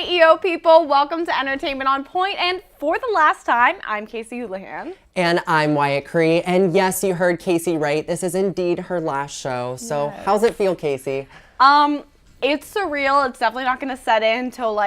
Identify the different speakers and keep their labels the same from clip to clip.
Speaker 1: Hey, EO people, welcome to Entertainment on Point, and for the last time, I'm Casey Houlihan.
Speaker 2: And I'm Wyatt Cree, and yes, you heard Casey right. This is indeed her last show. So
Speaker 1: Yes.
Speaker 2: how's it feel, Casey?
Speaker 1: It's surreal. It's definitely not going to set in until,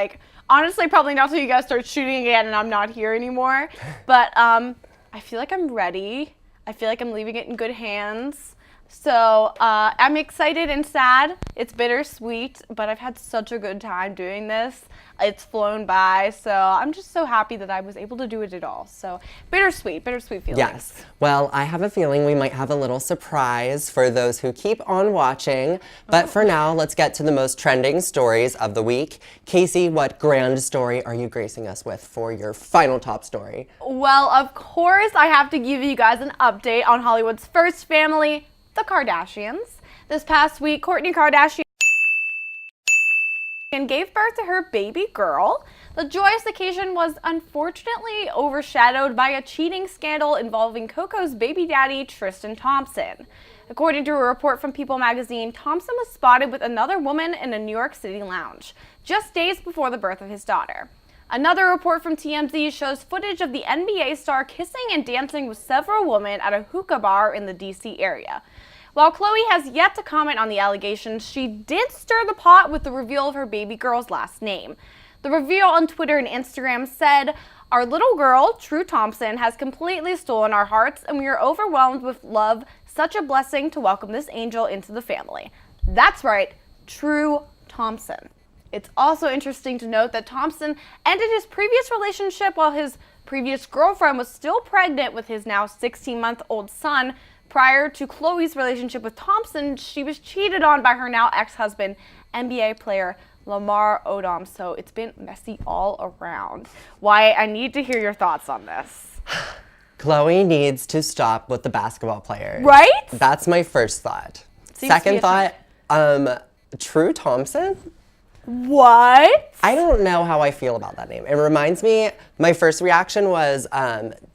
Speaker 1: honestly, probably not until you guys start shooting again and I'm not here anymore. But I feel like I'm ready. I feel like I'm leaving it in good hands. So I'm excited and sad. It's bittersweet, but I've had such a good time doing this. It's flown by, so I'm just so happy that I was able to do it at all. So bittersweet feelings.
Speaker 2: Yes. Well, I have a feeling we might have a little surprise for those who keep on watching. But for now, let's get to the most trending stories of the week. Casey, what grand story are you gracing us with for your final top story?
Speaker 1: Well, of course, I have to give you guys an update on Hollywood's first family, the Kardashians. This past week, Kourtney Kardashian gave birth to her baby girl. The joyous occasion was unfortunately overshadowed by a cheating scandal involving Coco's baby daddy, Tristan Thompson. According to a report from People magazine, Thompson was spotted with another woman in a New York City lounge, just days before the birth of his daughter. Another report from TMZ shows footage of the NBA star kissing and dancing with several women at a hookah bar in the DC area. While Khloe has yet to comment on the allegations, she did stir the pot with the reveal of her baby girl's last name. The reveal on Twitter and Instagram said, "Our little girl, True Thompson, has completely stolen our hearts, and we are overwhelmed with love. Such a blessing to welcome this angel into the family." That's right, True Thompson. It's also interesting to note that Thompson ended his previous relationship while his previous girlfriend was still pregnant with his now 16-month-old son. Prior to Khloe's relationship with Thompson, she was cheated on by her now ex-husband, NBA player Lamar Odom. So it's been messy all around. Wyatt, I need to hear your thoughts on this.
Speaker 2: Khloe needs to stop with the basketball players.
Speaker 1: Right?
Speaker 2: That's my first thought.
Speaker 1: Seems to be
Speaker 2: Second
Speaker 1: a
Speaker 2: thought, True Thompson?
Speaker 1: What?
Speaker 2: I don't know how I feel about that name. It reminds me, my first reaction was,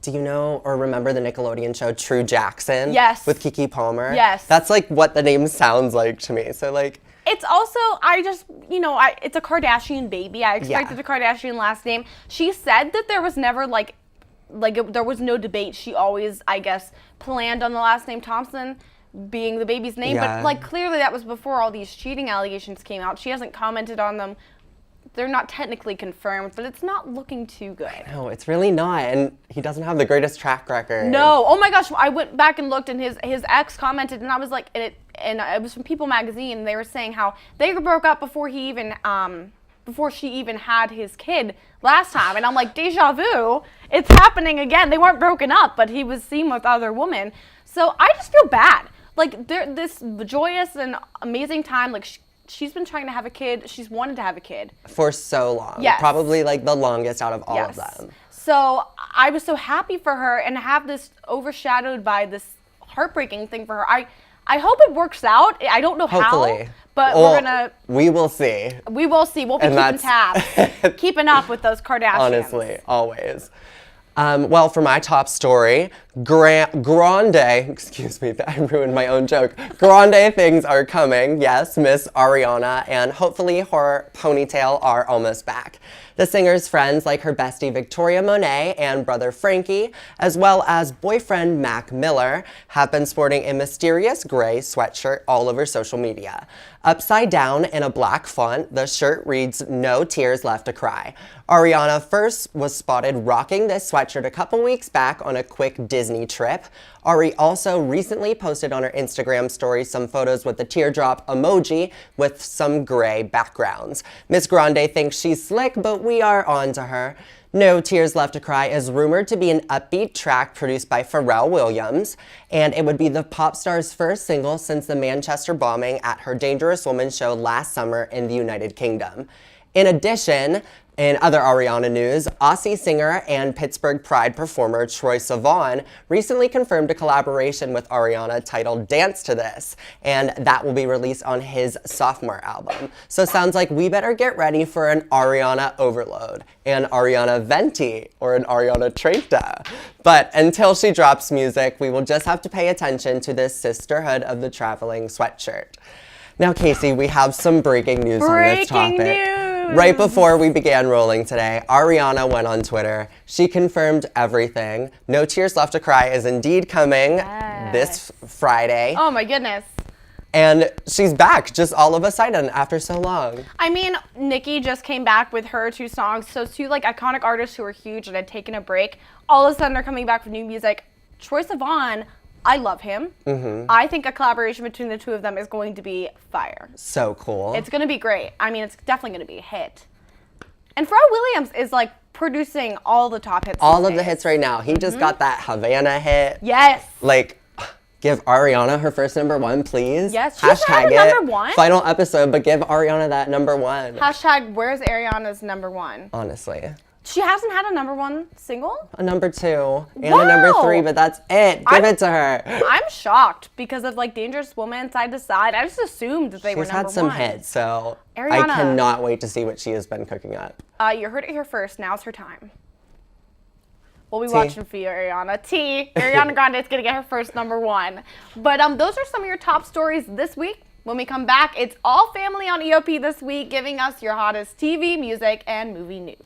Speaker 2: do you know or remember the Nickelodeon show True Jackson?
Speaker 1: Yes.
Speaker 2: With Kiki Palmer?
Speaker 1: Yes.
Speaker 2: That's like what the name sounds like to me. So like,
Speaker 1: It's also, it's a Kardashian baby. I expected a Kardashian last name. She said that there was never there was no debate. She always, I guess, planned on the last name Thompson being the baby's name.
Speaker 2: Yeah.
Speaker 1: But clearly that was before all these cheating allegations came out. She hasn't commented on them. They're not technically confirmed, but it's not looking too good.
Speaker 2: no, it's really not. And he doesn't have the greatest track record.
Speaker 1: No. Oh my gosh. I went back and looked, and his ex commented, and I was like, and it was from People magazine, and they were saying how they broke up before he even before she even had his kid last time. And I'm like, deja vu. It's happening again. They weren't broken up, but he was seen with other women. So I just feel bad. This joyous and amazing time. She's been trying to have a kid. She's wanted to have a kid
Speaker 2: For so long.
Speaker 1: Yes.
Speaker 2: Probably like the longest out of all of them.
Speaker 1: So I was so happy for her, and to have this overshadowed by this heartbreaking thing for her. I hope it works out. I don't know
Speaker 2: Hopefully.
Speaker 1: how, but
Speaker 2: Well, we will see.
Speaker 1: we will see. We'll be
Speaker 2: And
Speaker 1: keeping tabs, keeping up with those Kardashians.
Speaker 2: Honestly, always. Well, for my top story, Grande, excuse me, I ruined my own joke. Grande things are coming. Yes, Miss Ariana, and hopefully her ponytail are almost back. The singer's friends like her bestie Victoria Monet and brother Frankie, as well as boyfriend Mac Miller, have been sporting a mysterious gray sweatshirt all over social media. Upside down in a black font, the shirt reads, "No tears left to cry." Ariana first was spotted rocking this sweatshirt a couple weeks back on a quick Disney trip. Ari also recently posted on her Instagram story some photos with the teardrop emoji with some gray backgrounds. Miss Grande thinks she's slick, but we are on to her. No Tears Left to Cry is rumored to be an upbeat track produced by Pharrell Williams, and it would be the pop star's first single since the Manchester bombing at her Dangerous Woman show last summer in the United Kingdom. In addition, in other Ariana news, Aussie singer and Pittsburgh Pride performer Troye Sivan recently confirmed a collaboration with Ariana titled Dance to This, and that will be released on his sophomore album. So sounds like we better get ready for an Ariana overload, an Ariana Venti, or an Ariana Treinta. But until she drops music, we will just have to pay attention to this sisterhood of the traveling sweatshirt. Now, Casey, we have some breaking news on this topic.
Speaker 1: Breaking news!
Speaker 2: Right before we began rolling today, Ariana went on Twitter. She confirmed everything. No Tears Left to Cry is indeed coming this Friday.
Speaker 1: Oh my goodness.
Speaker 2: And she's back just all of a sudden after so long.
Speaker 1: I mean, Nicki just came back with her 2 songs. So 2 like iconic artists who were huge and had taken a break, all of a sudden are coming back with new music. Troye Sivan, I love him. I think a collaboration between the 2 of them is going to be fire.
Speaker 2: So cool.
Speaker 1: It's going to be great. I mean, it's definitely going to be a hit. And Pharrell Williams is like producing all the top hits.
Speaker 2: all
Speaker 1: these
Speaker 2: of the
Speaker 1: days.
Speaker 2: hits right now. He just got that Havana hit.
Speaker 1: Yes.
Speaker 2: Like, give Ariana her first #1, please.
Speaker 1: Yes, she hasn't had a
Speaker 2: Hashtag
Speaker 1: #1.
Speaker 2: Final episode, but give Ariana that #1.
Speaker 1: Hashtag where's Ariana's #1?
Speaker 2: Honestly.
Speaker 1: She hasn't had a #1 single?
Speaker 2: A #2 and a
Speaker 1: Wow.
Speaker 2: #3, but that's it. Give it to her.
Speaker 1: I'm shocked because of like Dangerous Woman, Side to Side. I just assumed that they were
Speaker 2: She's
Speaker 1: #1.
Speaker 2: had some hits, so I
Speaker 1: Ariana.
Speaker 2: cannot wait to see what she has been cooking up.
Speaker 1: You heard it here first. Now's her time. We'll be watching for you, Ariana. Ariana Grande is gonna get her first #1. But those are some of your top stories this week. When we come back, it's all family on EOP this week, giving us your hottest TV, music, and movie news.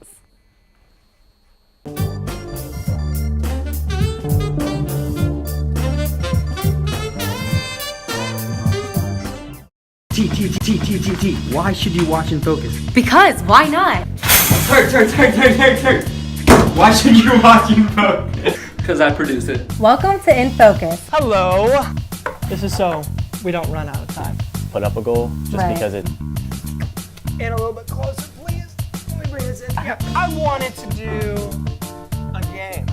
Speaker 3: T. Why should you watch and focus?
Speaker 4: Because why not?
Speaker 3: Turn. Why should you watch and focus? Because I produce it.
Speaker 4: Welcome to In Focus.
Speaker 5: Hello. This is so we don't run out of time.
Speaker 6: Put up a goal just
Speaker 4: Right.
Speaker 6: because it.
Speaker 5: And a little bit closer, please. Let me bring this in. Yeah, I wanted to do a game.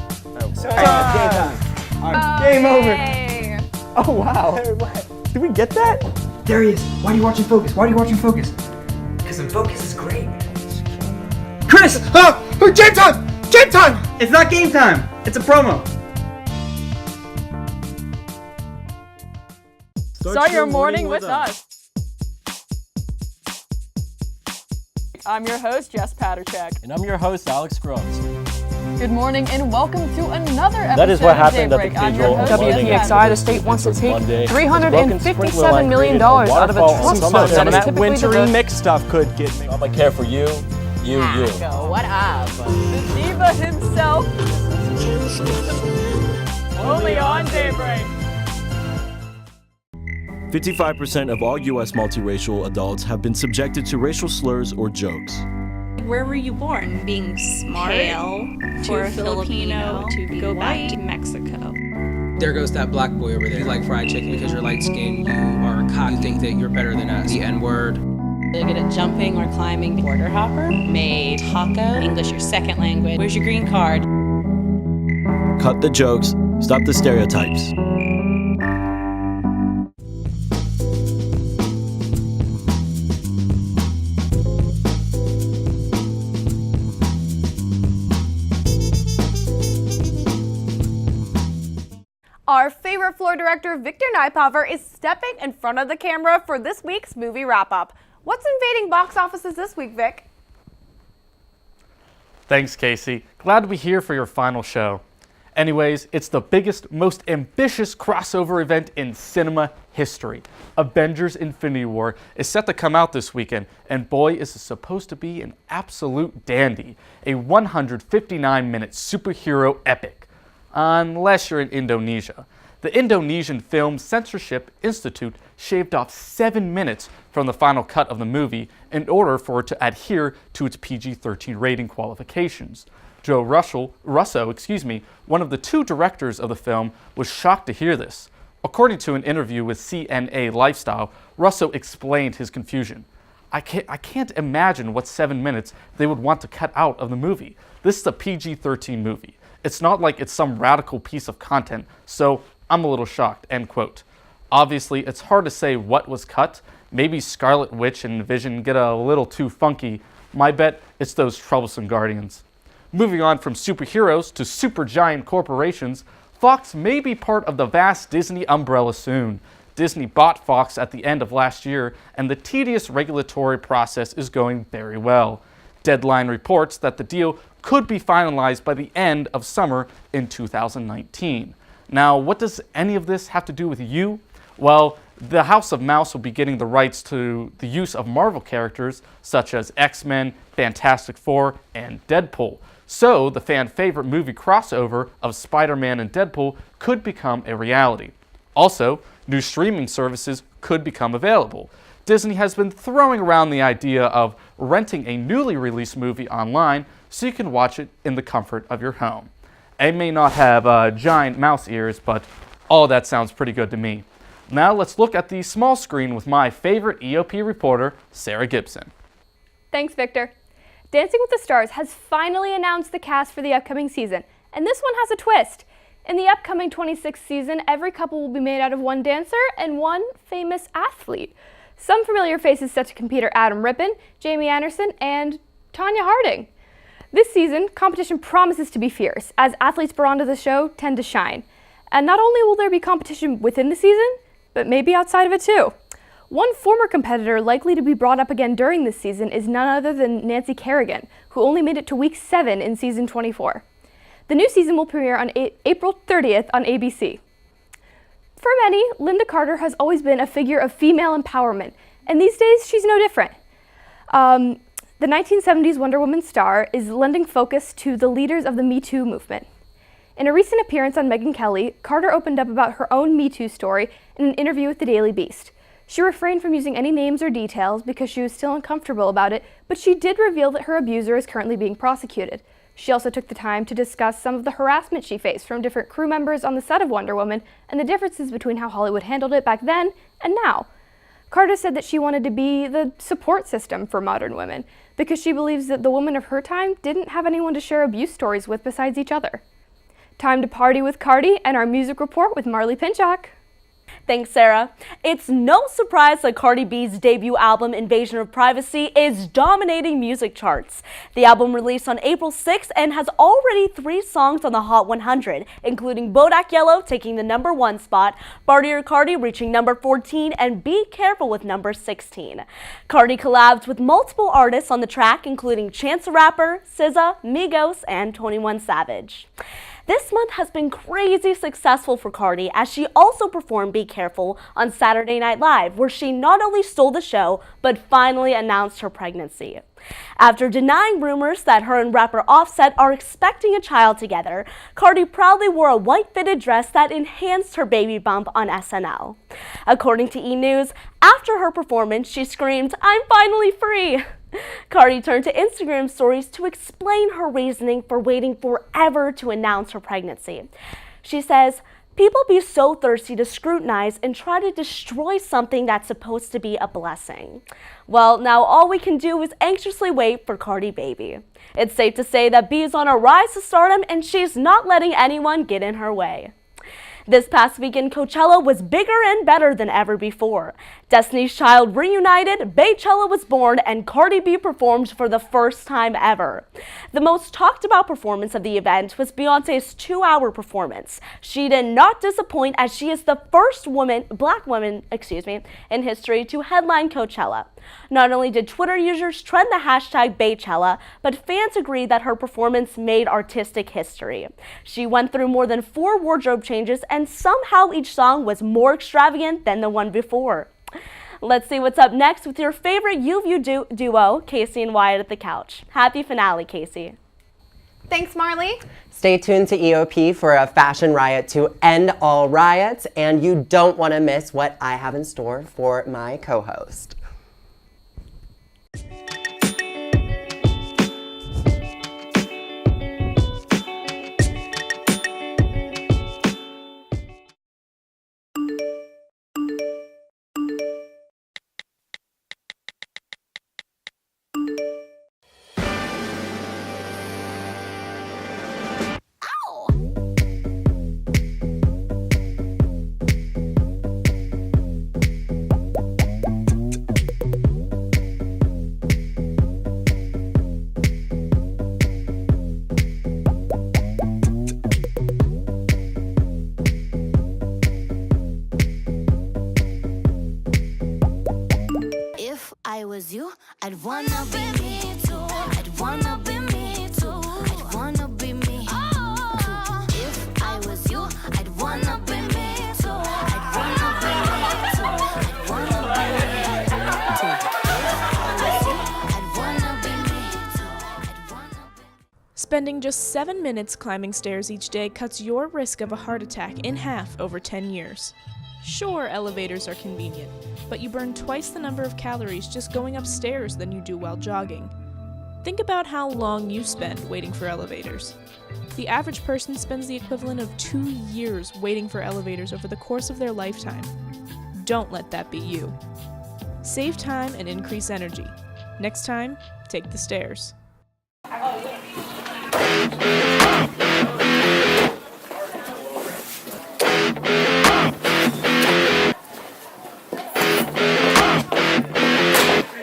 Speaker 5: So game time. All right, game over.
Speaker 1: Hey.
Speaker 5: Oh wow. Did we get that? There he is. Why do you watch and focus? Because In Focus is great. Chris! Game time! Game time! It's not game time. It's a promo.
Speaker 7: Start your morning with us. I'm your host, Jess Paterchek.
Speaker 6: And I'm your host, Alex Grubbs.
Speaker 7: Good morning and welcome to another episode
Speaker 6: That is what
Speaker 7: of
Speaker 6: happened at the
Speaker 7: Daybreak. I'm your
Speaker 6: cathedral
Speaker 7: host,
Speaker 6: on Monday.
Speaker 7: Jess
Speaker 8: WPXI, the
Speaker 7: Paterchek.
Speaker 8: state wants to
Speaker 6: This is
Speaker 8: take
Speaker 6: Monday.
Speaker 8: $357 million out of a Trump
Speaker 6: Some
Speaker 8: fund.
Speaker 6: of
Speaker 8: That is
Speaker 6: that
Speaker 8: typically
Speaker 5: wintry
Speaker 8: the
Speaker 5: mix stuff could get me.
Speaker 6: I'm gonna care for you.
Speaker 7: What up? The diva himself. Only on Daybreak.
Speaker 9: 55% of all U.S. multiracial adults have been subjected to racial slurs or jokes.
Speaker 10: Where were you born? Being smart, pale, for a Filipino, to go back to Mexico.
Speaker 11: There goes that black boy over there. You like fried chicken because you're light skinned. You are a cop. You think that you're better than us. The N-word.
Speaker 10: They're good at jumping or climbing. Border hopper. Made taco. English your second language. Where's your green card?
Speaker 9: Cut the jokes, stop the stereotypes.
Speaker 1: Our favorite floor director, Victor Naipaver, is stepping in front of the camera for this week's movie wrap-up. What's invading box offices this week, Vic?
Speaker 12: Thanks, Casey. Glad to be here for your final show. Anyways, it's the biggest, most ambitious crossover event in cinema history. Avengers Infinity War is set to come out this weekend, and boy, is it supposed to be an absolute dandy. A 159-minute superhero epic. Unless you're in Indonesia. The Indonesian Film Censorship Institute shaved off 7 minutes from the final cut of the movie in order for it to adhere to its PG-13 rating qualifications. Joe Russo, one of the 2 directors of the film, was shocked to hear this. According to an interview with CNA Lifestyle, Russo explained his confusion. I can't imagine what 7 minutes they would want to cut out of the movie. This is a PG-13 movie. It's not like it's some radical piece of content, so I'm a little shocked, end quote. Obviously, it's hard to say what was cut. Maybe Scarlet Witch and Vision get a little too funky. My bet it's those troublesome Guardians. Moving on from superheroes to supergiant corporations, Fox may be part of the vast Disney umbrella soon. Disney bought Fox at the end of last year, and the tedious regulatory process is going very well. Deadline reports that the deal could be finalized by the end of summer in 2019. Now, what does any of this have to do with you? Well, the House of Mouse will be getting the rights to the use of Marvel characters such as X-Men, Fantastic Four, and Deadpool. So the fan favorite movie crossover of Spider-Man and Deadpool could become a reality. Also, new streaming services could become available. Disney has been throwing around the idea of renting a newly released movie online so you can watch it in the comfort of your home. It may not have giant mouse ears, but all that sounds pretty good to me. Now let's look at the small screen with my favorite EOP reporter, Sarah Gibson.
Speaker 1: Thanks, Victor. Dancing with the Stars has finally announced the cast for the upcoming season, and this one has a twist. In the upcoming 26th season, every couple will be made out of one dancer and one famous athlete. Some familiar faces set to compete are Adam Rippon, Jamie Anderson, and Tanya Harding. This season, competition promises to be fierce, as athletes brought onto the show tend to shine. And not only will there be competition within the season, but maybe outside of it too. One former competitor likely to be brought up again during this season is none other than Nancy Kerrigan, who only made it to week 7 in season 24. The new season will premiere on April 30th on ABC. For many, Lynda Carter has always been a figure of female empowerment, and these days she's no different. The 1970s Wonder Woman star is lending focus to the leaders of the Me Too movement. In a recent appearance on Megyn Kelly, Carter opened up about her own Me Too story in an interview with the Daily Beast. She refrained from using any names or details because she was still uncomfortable about it, but she did reveal that her abuser is currently being prosecuted. She also took the time to discuss some of the harassment she faced from different crew members on the set of Wonder Woman and the differences between how Hollywood handled it back then and now. Carter said that she wanted to be the support system for modern women because she believes that the women of her time didn't have anyone to share abuse stories with besides each other. Time to party with Cardi and our music report with Marley Pinchak.
Speaker 13: Thanks, Sarah. It's no surprise that Cardi B's debut album, Invasion of Privacy, is dominating music charts. The album released on April 6th and has already 3 songs on the Hot 100, including Bodak Yellow taking the #1 spot, Bartier Cardi reaching number 14, and Be Careful with number 16. Cardi collabs with multiple artists on the track, including Chance the Rapper, SZA, Migos, and 21 Savage. This month has been crazy successful for Cardi as she also performed Be Careful on Saturday Night Live, where she not only stole the show, but finally announced her pregnancy. After denying rumors that her and rapper Offset are expecting a child together, Cardi proudly wore a white fitted dress that enhanced her baby bump on SNL. According to E! News, after her performance, she screamed, "I'm finally free!" Cardi turned to Instagram stories to explain her reasoning for waiting forever to announce her pregnancy. She says, "People be so thirsty to scrutinize and try to destroy something that's supposed to be a blessing. Well, now all we can do is anxiously wait for Cardi baby." It's safe to say that B is on a rise to stardom and she's not letting anyone get in her way. This past weekend, Coachella was bigger and better than ever before. Destiny's Child reunited, Baychella was born, and Cardi B performed for the first time ever. The most talked about performance of the event was Beyonce's 2-hour performance. She did not disappoint as she is the first black woman in history to headline Coachella. Not only did Twitter users trend the hashtag Baychella, but fans agreed that her performance made artistic history. She went through more than 4 wardrobe changes, and somehow each song was more extravagant than the one before. Let's see what's up next with your favorite YouView duo, Casey and Wyatt at the couch. Happy finale, Casey.
Speaker 1: Thanks, Marley.
Speaker 2: Stay tuned to EOP for a fashion riot to end all riots, and you don't want to miss what I have in store for my co-host.
Speaker 14: I was you, I'd wanna be me too. I'd wanna be me too. I'd wanna be me too. If I was you, I'd wanna be me too. I'd wanna be me too.
Speaker 15: Spending just 7 minutes climbing stairs each day cuts your risk of a heart attack in half over 10 years. Sure, elevators are convenient, but you burn twice the number of calories just going upstairs than you do while jogging. Think about how long you spend waiting for elevators. The average person spends the equivalent of 2 years waiting for elevators over the course of their lifetime. Don't let that be you. Save time and increase energy. Next time, take the stairs.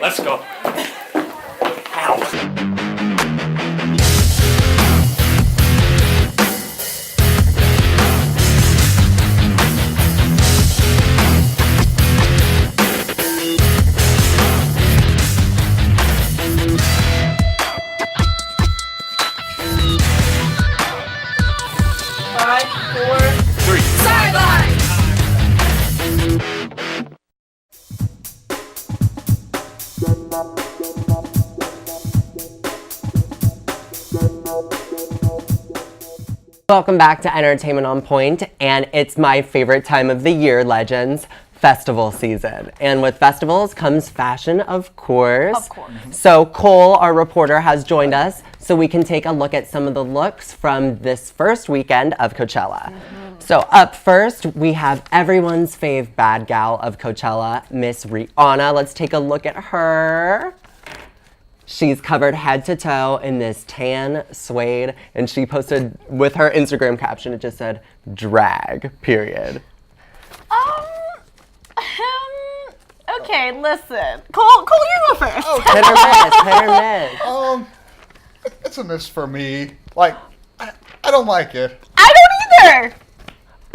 Speaker 3: Let's go.
Speaker 2: Welcome back to Entertainment on Point, and it's my favorite time of the year, legends, festival season. And with festivals comes fashion, of course.
Speaker 1: Of course.
Speaker 2: So Cole, our reporter, has joined us so we can take a look at some of the looks from this first weekend of Coachella. So up first, we have everyone's fave bad gal of Coachella, Miss Rihanna. Let's take a look at her. She's covered head to toe in this tan suede, and she posted with her Instagram caption, it just said, drag, period.
Speaker 1: Okay, listen. Cole, you go first.
Speaker 2: Hit or miss.
Speaker 16: It's a miss for me. Like, I don't like it.
Speaker 1: I don't either.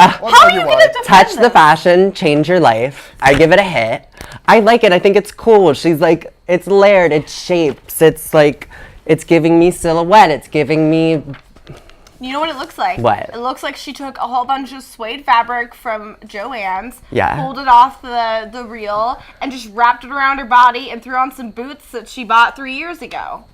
Speaker 16: How are you gonna defend
Speaker 2: Touch the fashion, change your life. I give it a hit. I like it. I think it's cool. She's like, it's layered, it's shapes. It's like, it's giving me silhouette. It's giving me.
Speaker 1: You know what it looks like?
Speaker 2: What?
Speaker 1: It looks like she took a whole bunch of suede fabric from Joann's,
Speaker 2: Yeah.
Speaker 1: pulled it off the reel, and just wrapped it around her body and threw on some boots that she bought 3 years ago.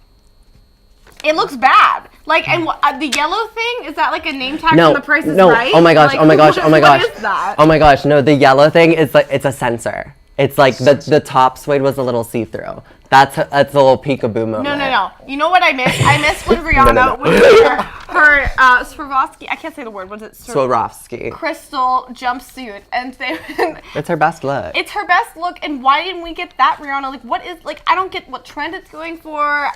Speaker 1: It looks bad. Like, and the yellow thing, is that like a name tag from The Price is Right?
Speaker 2: Oh my gosh,
Speaker 1: Like,
Speaker 2: oh my gosh, oh my gosh.
Speaker 1: What is that?
Speaker 2: Oh my gosh, no, the yellow thing is like, it's a sensor. It's like the top suede was a little see-through. That's a little peekaboo moment.
Speaker 1: No. You know what I miss? I miss when Rihanna
Speaker 2: No.
Speaker 1: would wear her Swarovski, I can't say the word, was it?
Speaker 2: Swarovski.
Speaker 1: Crystal jumpsuit. And
Speaker 2: It's her best look.
Speaker 1: it's her best look, and why didn't we get that, Rihanna? Like, what is, like, I don't get what trend it's going for.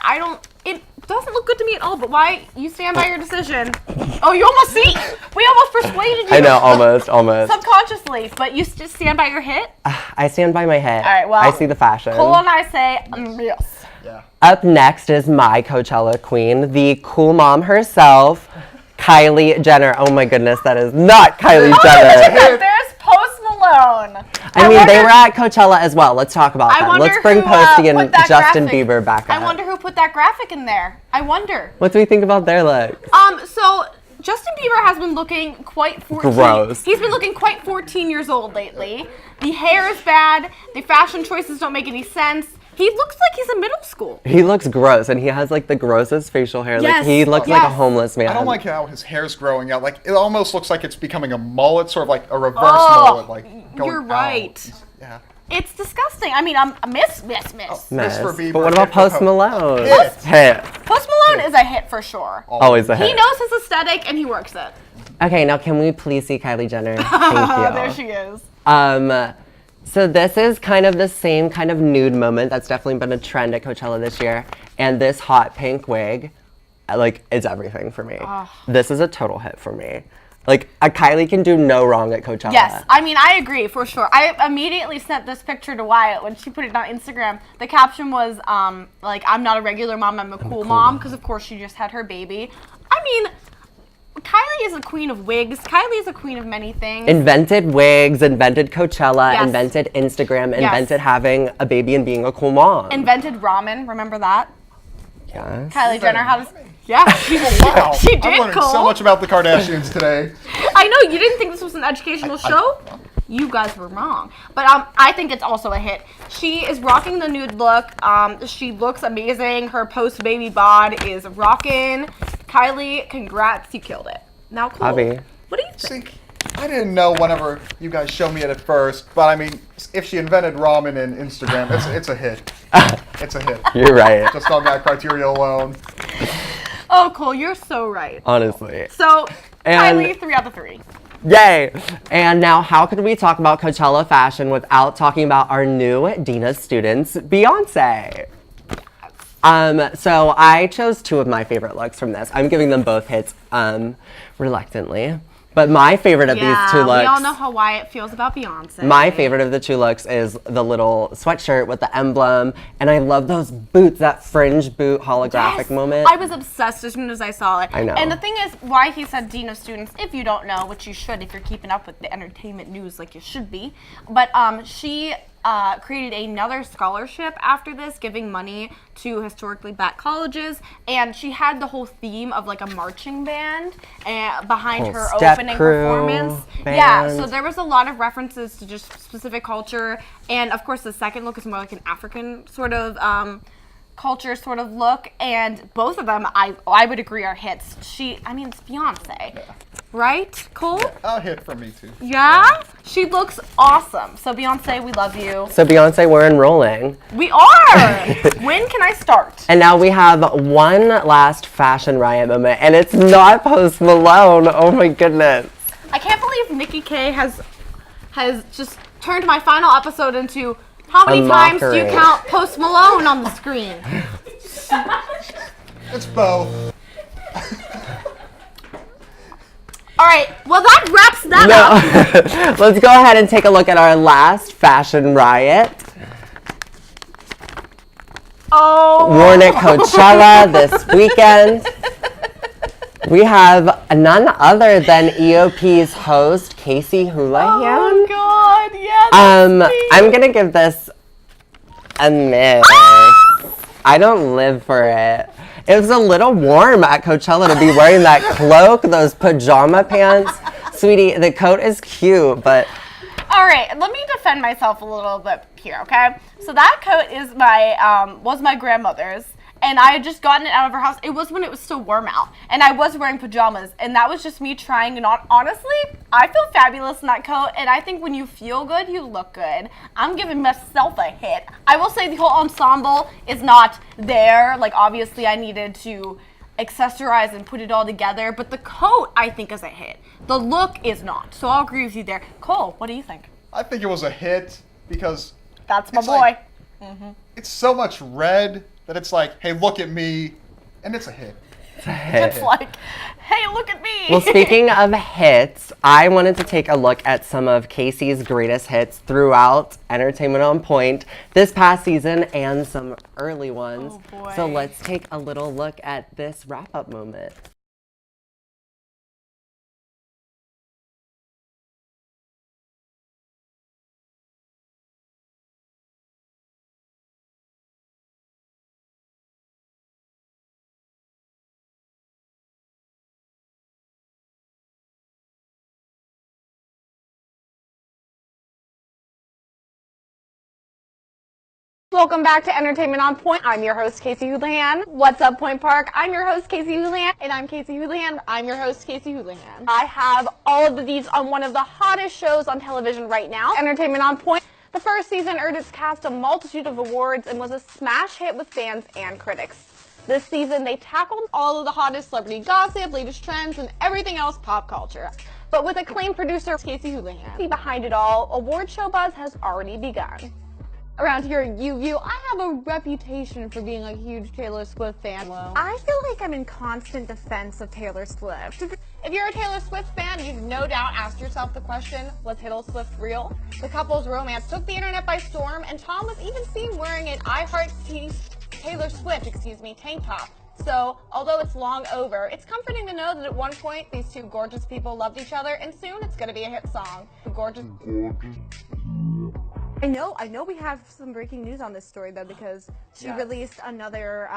Speaker 1: It doesn't look good to me at all, but why? You stand by your decision. Oh, you almost see? We almost persuaded you.
Speaker 2: I know, almost.
Speaker 1: Subconsciously, but you just stand by your hit?
Speaker 2: I stand by my hit.
Speaker 1: All right, well.
Speaker 2: I see the fashion.
Speaker 1: Cole and I say, yes.
Speaker 16: Yeah.
Speaker 2: Up next is my Coachella queen, the cool mom herself, Kylie Jenner. Oh my goodness, that is not Kylie Jenner.
Speaker 1: There's Post Malone.
Speaker 2: I mean, they were at Coachella as well. Let's talk about that. Let's bring Posty and Justin Bieber back up.
Speaker 1: I wonder who put that graphic in there. I wonder.
Speaker 2: What do we think about their look?
Speaker 1: So Justin Bieber has been looking quite 14.
Speaker 2: Gross.
Speaker 1: He's been looking quite 14 years old lately. The hair is bad. The fashion choices don't make any sense. He looks like he's in middle school.
Speaker 2: He looks gross, and he has like the grossest facial hair.
Speaker 1: Yes.
Speaker 2: Like he looks like a homeless man.
Speaker 16: I don't like how his hair's growing out. Like, it almost looks like it's becoming a mullet, sort of like a reverse mullet. Like, going
Speaker 1: you're right.
Speaker 16: out. Yeah.
Speaker 1: It's disgusting. I mean, I'm a miss.
Speaker 2: Mess.
Speaker 16: for Bieber,
Speaker 2: But what about
Speaker 16: hit for
Speaker 2: Post Malone?
Speaker 16: Hit.
Speaker 1: Post Malone is a hit for sure.
Speaker 2: Always a hit.
Speaker 1: He knows his aesthetic and he works it.
Speaker 2: Okay, now can we please see Kylie Jenner? Thank you.
Speaker 1: There she is.
Speaker 2: So this is kind of the same kind of nude moment that's definitely been a trend at Coachella this year. And this hot pink wig, like, it's everything for me. This is a total hit for me. Like, a Kylie can do no wrong at Coachella.
Speaker 1: Yes, I mean, I agree for sure. I immediately sent this picture to Wyatt when she put it on Instagram. The caption was, like, I'm not a regular mom, I'm a cool mom, because of course she just had her baby. I mean, Kylie is a queen of wigs. Kylie is a queen of many things.
Speaker 2: Invented wigs, invented Coachella,
Speaker 1: Yes.
Speaker 2: invented Instagram,
Speaker 1: Yes.
Speaker 2: invented having a baby and being a cool mom.
Speaker 1: Invented ramen, remember that?
Speaker 2: Yes.
Speaker 1: Kylie Jenner, how does... Yeah, she,
Speaker 16: Wow.
Speaker 1: she did,
Speaker 16: I'm learning
Speaker 1: Cole.
Speaker 16: so much about the Kardashians today.
Speaker 1: I know, you didn't think this was an educational show? You guys were wrong. But I think it's also a hit. She is rocking the nude look. She looks amazing. Her post-baby bod is rocking. Kylie, congrats, you killed it. Now, Cole,
Speaker 2: Abby.
Speaker 1: what do you think?
Speaker 16: I didn't know whenever you guys showed me it at first, but I mean, if she invented ramen in Instagram, it's a hit. It's a hit.
Speaker 2: You're right.
Speaker 16: Just on that criteria alone.
Speaker 1: Oh, Cole, you're so right.
Speaker 2: Honestly.
Speaker 1: So,
Speaker 2: And-
Speaker 1: Kylie, 3 out of 3.
Speaker 2: Yay! And now, how could we talk about Coachella fashion without talking about our new Dean of Students, Beyonce? So I chose 2 of my favorite looks from this. I'm giving them both hits, reluctantly. But my favorite of these 2 looks.
Speaker 1: We all know how Wyatt feels about Beyonce.
Speaker 2: My favorite of the 2 looks is the little sweatshirt with the emblem, and I love those boots, that fringe boot holographic moment.
Speaker 1: I was obsessed as soon as I saw it.
Speaker 2: I know.
Speaker 1: And the thing is, why he said Dean of Students, if you don't know, which you should if you're keeping up with the entertainment news like you should be, but she created another scholarship after this, giving money to historically black colleges, and she had the whole theme of like a marching band behind her opening performance. Yeah, so there was a lot of references to just specific culture, and of course the second look is more like an African sort of culture sort of look, and both of them I would agree are hits. I mean, it's Beyonce. Right, Cole?
Speaker 16: A hit for me too.
Speaker 1: Yeah? She looks awesome. So Beyonce, we love you.
Speaker 2: So Beyonce, we're enrolling.
Speaker 1: We are! When can I start?
Speaker 2: And now we have one last fashion riot moment, and it's not Post Malone. Oh my goodness.
Speaker 1: I can't believe Nikki K has just turned my final episode into how many times do you count Post Malone on the screen?
Speaker 16: It's Bo.
Speaker 1: All right, well that wraps that up.
Speaker 2: Let's go ahead and take a look at our last fashion riot.
Speaker 1: Oh.
Speaker 2: Worn at Coachella this weekend. We have none other than EOP's host, Casey Houlihan.
Speaker 1: Oh God, yeah.
Speaker 2: I'm gonna give this a miss. I don't live for it. It was a little warm at Coachella to be wearing that cloak, those pajama pants. Sweetie, the coat is cute, but...
Speaker 1: All right, let me defend myself a little bit here, okay? So that coat is was my grandmother's, and I had just gotten it out of her house. It was when it was still warm out, and I was wearing pajamas, and that was just me trying it on. Honestly, I feel fabulous in that coat, and I think when you feel good, you look good. I'm giving myself a hit. I will say the whole ensemble is not there. Like, obviously, I needed to accessorize and put it all together, but the coat, I think, is a hit. The look is not, so I'll agree with you there. Cole, what do you think?
Speaker 16: I think it was a hit because...
Speaker 1: That's my boy.
Speaker 16: It's so much red that it's like, hey, look at me, and it's a hit.
Speaker 2: It's a hit.
Speaker 1: It's like, hey, look at me.
Speaker 2: Well, speaking of hits, I wanted to take a look at some of Casey's greatest hits throughout Entertainment on Point this past season and some early ones.
Speaker 1: Oh, boy.
Speaker 2: So let's take a little look at this wrap-up moment.
Speaker 1: Welcome back to Entertainment on Point. I'm your host, Casey Houlihan. What's up, Point Park? I'm your host, Casey Houlihan, and I'm Casey Houlihan. I'm your host, Casey Houlihan. I have all of these on one of the hottest shows on television right now, Entertainment on Point. The first season earned its cast a multitude of awards and was a smash hit with fans and critics. This season, they tackled all of the hottest celebrity gossip, latest trends, and everything else pop culture. But with acclaimed producer Casey Houlihan behind it all, award show buzz has already begun. Around here at UView, I have a reputation for being a huge Taylor Swift fan. I feel like I'm in constant defense of Taylor Swift. If you're a Taylor Swift fan, you've no doubt asked yourself the question, was Taylor Swift real? The couple's romance took the internet by storm, and Tom was even seen wearing an Taylor Swift tank top. So, although it's long over, it's comforting to know that at one point, these two gorgeous people loved each other, and soon it's gonna be a hit song. Gorgeous. I know we have some breaking news on this story though, because she released another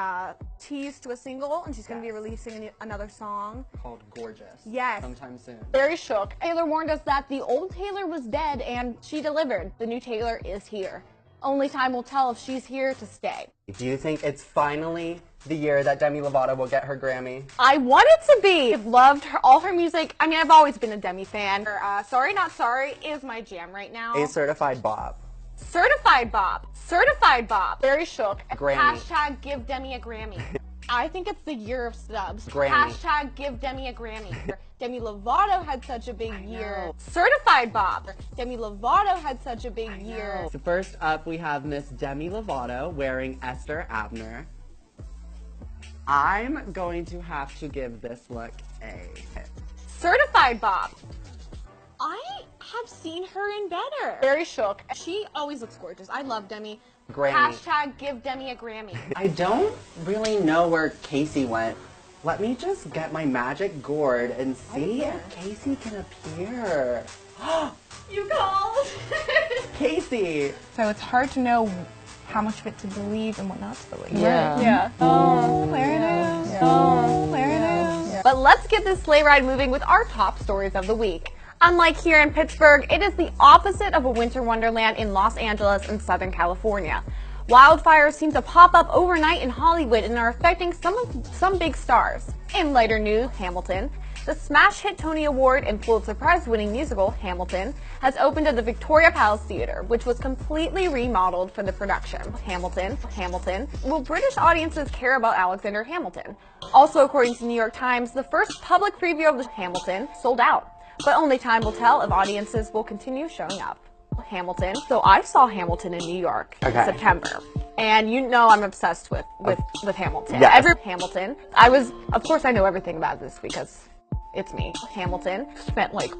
Speaker 1: tease to a single, and she's going to be releasing another song
Speaker 5: called Gorgeous.
Speaker 1: Yes.
Speaker 5: Sometime soon.
Speaker 1: Very shook. Taylor warned us that the old Taylor was dead, and she delivered. The new Taylor is here. Only time will tell if she's here to stay.
Speaker 2: Do you think it's finally the year that Demi Lovato will get her Grammy?
Speaker 1: I want it to be. I've loved all her music. I mean, I've always been a Demi fan. Sorry Not Sorry is my jam right now.
Speaker 2: A certified bop.
Speaker 1: Certified bop. Certified bop. Very shook.
Speaker 2: Grammy.
Speaker 1: Hashtag give Demi a Grammy. I think it's the year of snubs.
Speaker 2: Grammy.
Speaker 1: Hashtag give Demi a Grammy. Demi Lovato had such a big year. Certified bop. Demi Lovato had such a big year.
Speaker 2: So first up, we have Miss Demi Lovato wearing Esther Abner. I'm going to have to give this look a hit.
Speaker 1: Certified bop. I have seen her in better. Very shook. She always looks gorgeous. I love Demi.
Speaker 2: Grammy.
Speaker 1: Hashtag give Demi a Grammy.
Speaker 2: I don't really know where Casey went. Let me just get my magic gourd and see if Casey can appear.
Speaker 1: You called.
Speaker 2: Casey!
Speaker 17: So it's hard to know how much of it to believe and what not to believe.
Speaker 8: Yeah.
Speaker 1: Yeah. Oh, there it is. Oh, there it is. But let's get this sleigh ride moving with our top stories of the week. Unlike here in Pittsburgh, it is the opposite of a winter wonderland in Los Angeles and Southern California. Wildfires seem to pop up overnight in Hollywood and are affecting some big stars. In lighter news, Hamilton. The smash hit Tony Award and Pulitzer Prize-winning musical, Hamilton, has opened at the Victoria Palace Theatre, which was completely remodeled for the production. Hamilton. Will British audiences care about Alexander Hamilton? Also, according to the New York Times, the first public preview of Hamilton sold out. But only time will tell if audiences will continue showing up. Hamilton. So I saw Hamilton in New York in September. And you know I'm obsessed with Hamilton.
Speaker 2: Yes.
Speaker 1: Hamilton. Of course I know everything about this because it's me. Hamilton. Spent like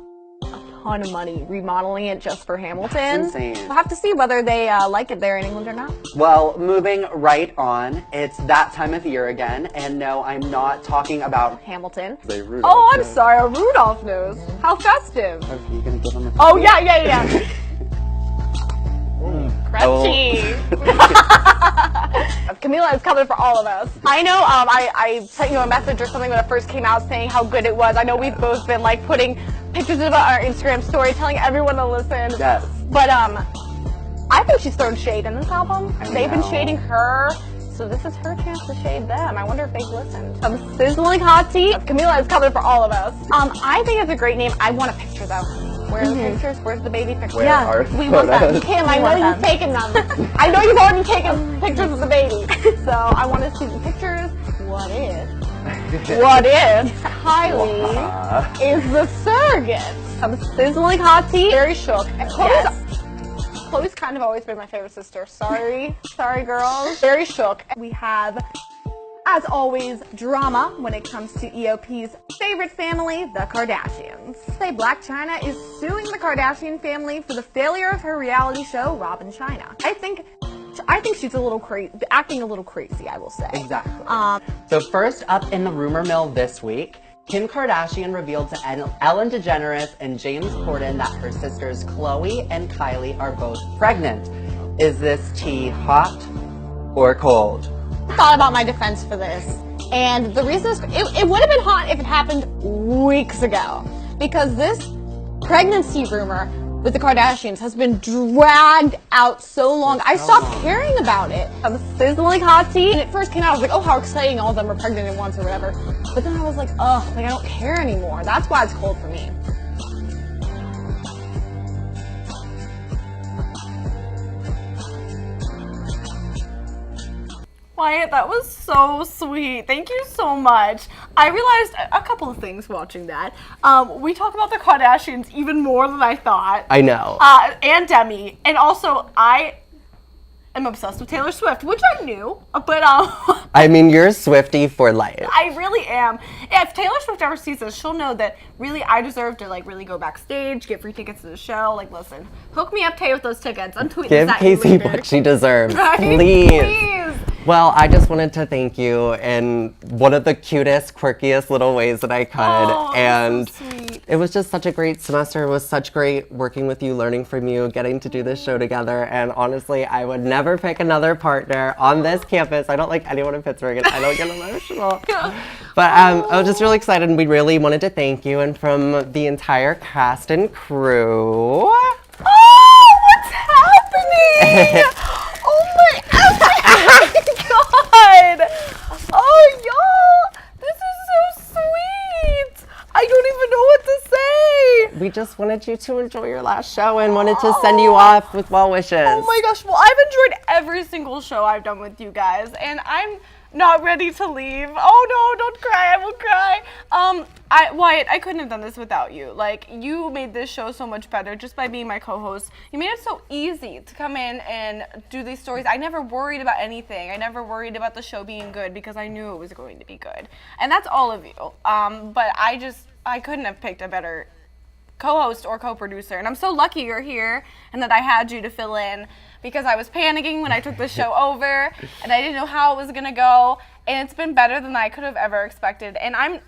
Speaker 1: a ton of money remodeling it just for Hamilton.
Speaker 2: That's insane.
Speaker 1: We'll have to see whether they like it there in England or not.
Speaker 2: Well, moving right on, it's that time of year again, and no, I'm not talking about
Speaker 1: Hamilton.
Speaker 2: Rudolph.
Speaker 1: Oh, I'm sorry, a Rudolph nose. How festive.
Speaker 2: Are you gonna give him a
Speaker 1: Oh, yeah. Crunchy. Camila is coming for all of us. I know I sent you a message or something when it first came out saying how good it was. I know we've both been like putting pictures of our Instagram story telling everyone to listen.
Speaker 2: Yes.
Speaker 1: But I think she's thrown shade in this album. They've been shading her. So this is her chance to shade them. I wonder if they've listened. Some sizzling hot tea. Camila is coming for all of us. I think it's a great name. I want a picture though. Where are the pictures? Where's the baby pictures?
Speaker 2: Where are the
Speaker 1: we want them.
Speaker 2: photos?
Speaker 1: Kim, I know you've taken them. I know you've already taken pictures of the baby. So I want to see the pictures. What if Kylie is the surrogate? Some sizzling hot tea. Very shook. Chloe's kind of always been my favorite sister. Sorry girls. Very shook. We have, as always, drama when it comes to EOP's favorite family, the Kardashians. Say Blac Chyna is suing the Kardashian family for the failure of her reality show, Rob & Chyna. I think she's a little crazy, acting a little crazy, I will say.
Speaker 2: Exactly. So first up in the rumor mill this week, Kim Kardashian revealed to Ellen DeGeneres and James Corden that her sisters Khloe and Kylie are both pregnant. Is this tea hot or cold?
Speaker 1: I thought about my defense for this, and the reason is it would have been hot if it happened weeks ago, because this pregnancy rumor with the Kardashians has been dragged out so long. I stopped caring about it. I'm sizzling hot tea. When it first came out, I was like, oh, how exciting, all of them are pregnant at once or whatever. But then I was like, ugh, I don't care anymore. That's why it's cold for me.
Speaker 7: Wyatt, that was so sweet. Thank you so much. I realized a couple of things watching that. We talk about the Kardashians even more than I thought.
Speaker 2: I know.
Speaker 7: And Demi. And also, I am obsessed with Taylor Swift, which I knew, but
Speaker 2: I mean, you're a Swiftie for life.
Speaker 7: I really am. If Taylor Swift ever sees this, she'll know that really I deserve to like really go backstage, get free tickets to the show. Like, listen, hook me up, Tay, with those tickets. I'm tweeting
Speaker 2: Give
Speaker 7: that
Speaker 2: Casey
Speaker 7: later.
Speaker 2: what she deserves,
Speaker 7: Right?
Speaker 2: Please. Well, I just wanted to thank you in one of the cutest, quirkiest little ways that I could.
Speaker 7: Oh,
Speaker 2: and
Speaker 7: so sweet.
Speaker 2: It was just such a great semester. It was such great working with you, learning from you, getting to do this show together. And honestly, I would never pick another partner on this campus. I don't like anyone in Pittsburgh, and I don't get emotional. But I was just really excited, and we really wanted to thank you. And from the entire cast and crew.
Speaker 7: Oh, what's happening?
Speaker 2: we just wanted you to enjoy your last show and wanted to send you off with well wishes.
Speaker 7: Oh my gosh, well, I've enjoyed every single show I've done with you guys, and I'm not ready to leave. Oh no, don't cry, I will cry. Wyatt, I couldn't have done this without you. Like, you made this show so much better just by being my co-host. You made it so easy to come in and do these stories. I never worried about anything. I never worried about the show being good because I knew it was going to be good. And that's all of you. But I couldn't have picked a better co-host or co-producer, and I'm so lucky you're here and that I had you to fill in, because I was panicking when I took the show over and I didn't know how it was gonna go, and it's been better than I could have ever expected. And I'm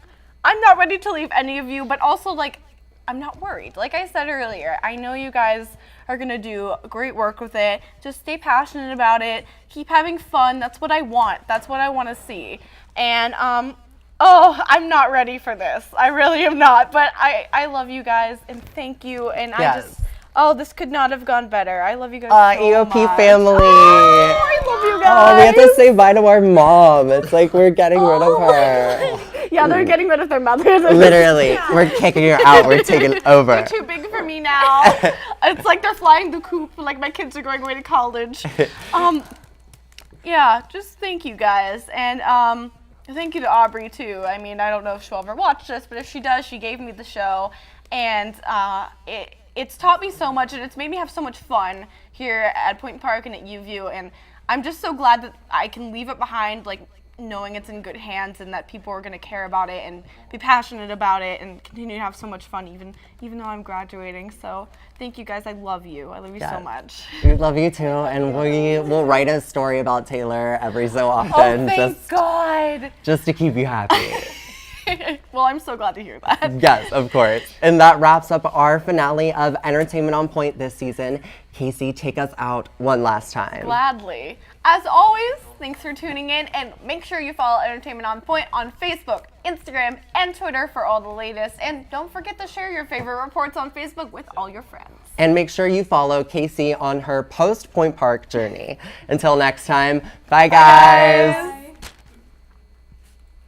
Speaker 7: not ready to leave any of you, but also, like, I'm not worried. Like I said earlier, I know you guys are gonna do great work with it. Just stay passionate about it, keep having fun. That's what I want. That's what I want to see. And oh, I'm not ready for this. I really am not. But I love you guys, and thank you. And this could not have gone better. I love you guys so
Speaker 2: EOP
Speaker 7: much.
Speaker 2: family.
Speaker 7: Oh, I love you guys.
Speaker 2: Oh, we have to say bye to our mom. It's like we're getting rid of her.
Speaker 7: Yeah, they're getting rid of their mothers.
Speaker 2: Literally, we're kicking her out. We're taking over.
Speaker 7: They're too big for me now. It's like they're flying the coop. Like my kids are going away to college. Yeah, just thank you guys. And thank you to Aubrey, too. I mean, I don't know if she'll ever watch this, but if she does, she gave me the show. And it's taught me so much, and it's made me have so much fun here at Point Park and at UView. And I'm just so glad that I can leave it behind, like, knowing it's in good hands and that people are going to care about it and be passionate about it and continue to have so much fun even though I'm graduating. So thank you guys. I love you. I love you so much.
Speaker 2: We love you too, and we will write a story about Taylor every so often.
Speaker 7: Oh, thank God.
Speaker 2: Just to keep you happy.
Speaker 7: Well, I'm so glad to hear that.
Speaker 2: Yes, of course. And that wraps up our finale of Entertainment on Point this season. Casey, take us out one last time.
Speaker 7: Gladly. As always, thanks for tuning in, and make sure you follow Entertainment on Point on Facebook, Instagram, and Twitter for all the latest. And don't forget to share your favorite reports on Facebook with all your friends.
Speaker 2: And make sure you follow Casey on her post-Point Park journey. Until next time, bye guys.